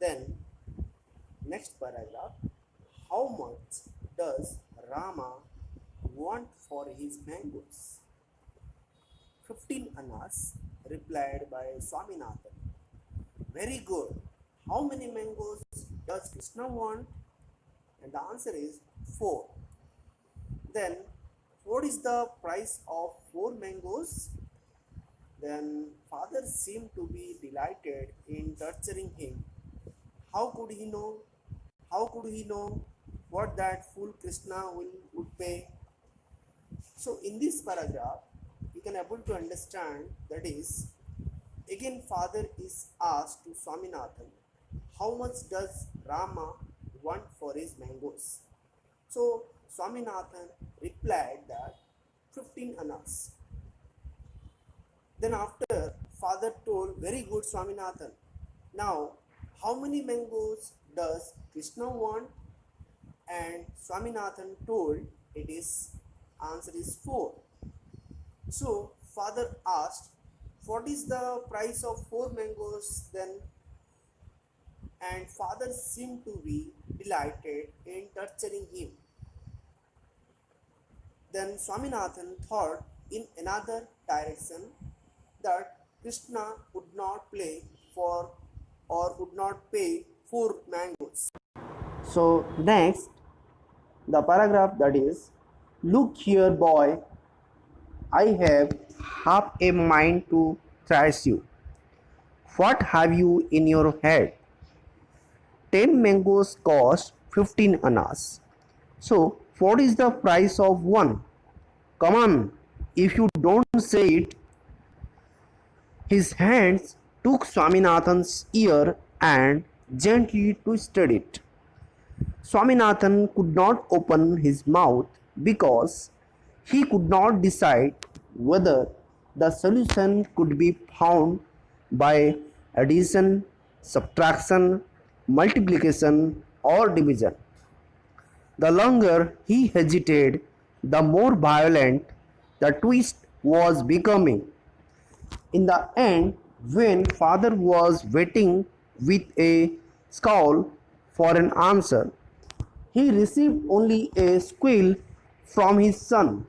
Then, next paragraph, how much does Rama want for his mangoes? 15 annas, replied by Swaminathan. Very good. How many mangoes does Krishna want? And the answer is 4. Then, what is the price of 4 mangoes? Then, father seemed to be delighted in torturing him. How could he know? How could he know what that fool Krishna would pay? So, in this paragraph, we can able to understand that is, again, father is asked to Swaminathan, how much does Rama want for his mangoes? So, Swaminathan replied that 15 annas. Then after, father told, very good Swaminathan. Now, how many mangoes does Krishna want? And Swaminathan told, it is, answer is 4. So, father asked, what is the price of 4 mangoes then? And father seemed to be delighted in torturing him. Then Swaminathan thought in another direction that Krishna would not play for or would not pay 4 mangoes. So next, the paragraph that is, look here boy, I have half a mind to thrash you. What have you in your head? 10 mangoes cost 15 annas. So what is the price of one? Come on, if you don't say it. His hands took Swaminathan's ear and gently twisted it. Swaminathan could not open his mouth because he could not decide whether the solution could be found by addition, subtraction, multiplication, or division. The longer he hesitated, the more violent the twist was becoming. In the end, when father was waiting with a scowl for an answer, he received only a squeal from his son.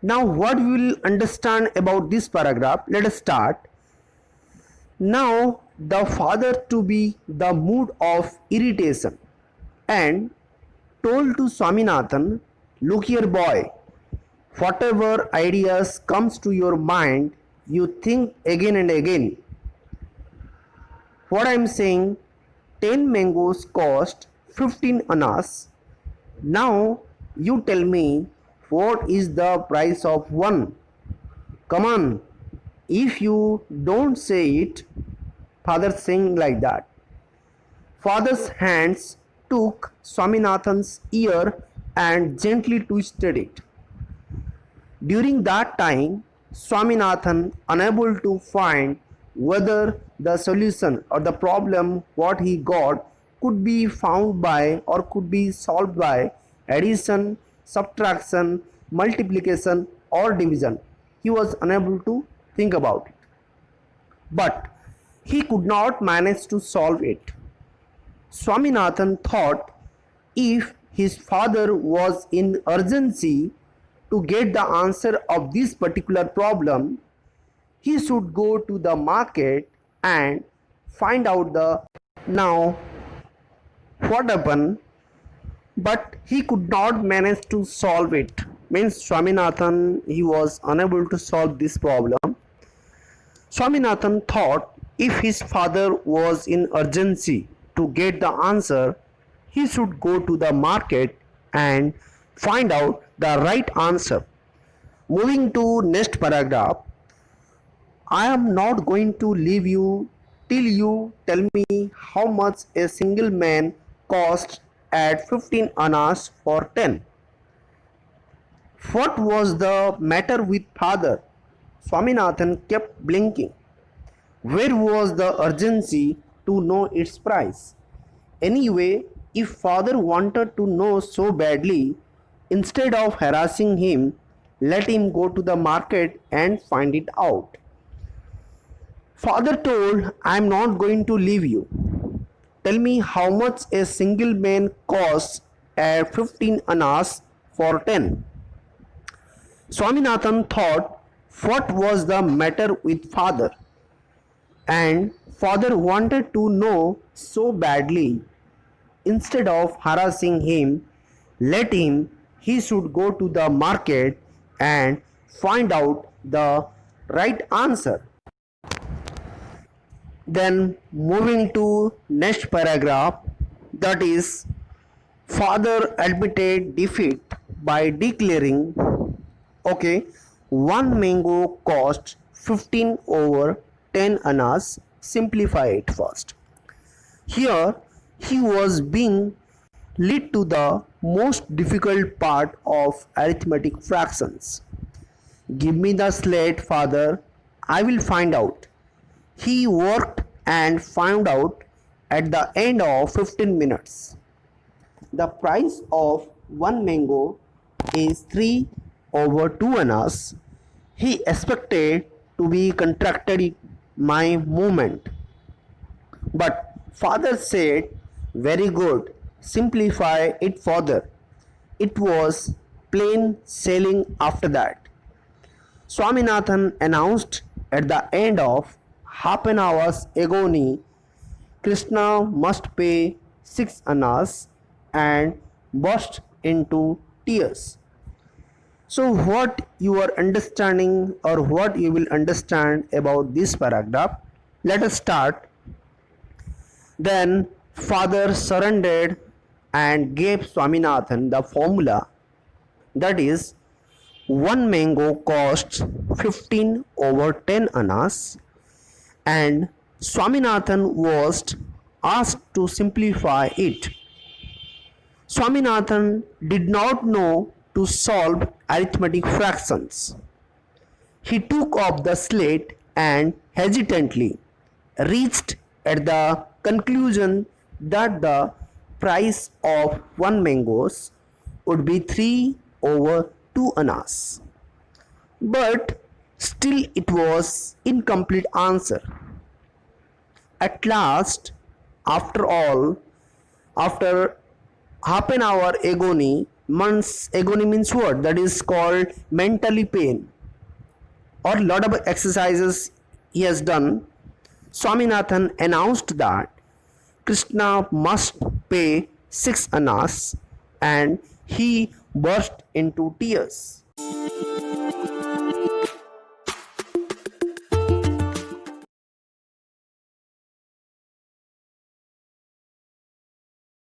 Now, what we will understand about this paragraph, let us start. Now, the father to be the mood of irritation and told to Swaminathan, look here boy, whatever ideas comes to your mind, you think again and again. What I am saying, 10 mangoes cost 15 annas. Now you tell me what is the price of one? Come on, if you don't say it, father saying like that. Father's hands took Swaminathan's ear and gently twisted it. During that time, Swaminathan, unable to find whether the solution or the problem what he got could be found by or could be solved by addition, subtraction, multiplication, or division. He was unable to think about it. But he could not manage to solve it. Swaminathan thought if his father was in urgency to get the answer of this particular problem, he should go to the market and find out the now what happened, but he could not manage to solve it. Means Swaminathan, he was unable to solve this problem. Swaminathan thought if his father was in urgency to get the answer, he should go to the market and find out the right answer. Moving to next paragraph, I am not going to leave you till you tell me how much a single man costs at 15 annas for 10. What was the matter with father? Swaminathan kept blinking. Where was the urgency to know its price? Anyway, if father wanted to know so badly, instead of harassing him, let him go to the market and find it out. Father told, I am not going to leave you. Tell me how much a single man costs at 15 annas for 10. Swaminathan thought, what was the matter with father? And father wanted to know so badly. Instead of harassing him, let him, he should go to the market and find out the right answer. Then moving to next paragraph, that is, father admitted defeat by declaring, okay, one mango cost 15 over 10 annas. Simplify it first. Here he was being led to the most difficult part of arithmetic fractions. Give me the slate, father, I will find out. He worked and found out at the end of 15 minutes. The price of one mango is 3 over 2 annas. He expected to be contracted my movement. But father said, very good, simplify it further. It was plain sailing after that. Swaminathan announced at the end of half an hour's agony, Krishna must pay 6 annas, and burst into tears. So what you are understanding or what you will understand about this paragraph? Let us start. Then father surrendered and gave Swaminathan the formula, that is, one mango costs 15 over 10 annas, and Swaminathan was asked to simplify it. Swaminathan did not know to solve arithmetic fractions. He took up the slate and hesitantly reached at the conclusion that the price of one mangoes would be 3 over 2 annas. But still it was incomplete answer. At last, after all, after half an hour agony, agony means what? That is called mentally pain, or lot of exercises he has done. Swaminathan announced that Krishna must pay 6 annas, and he burst into tears.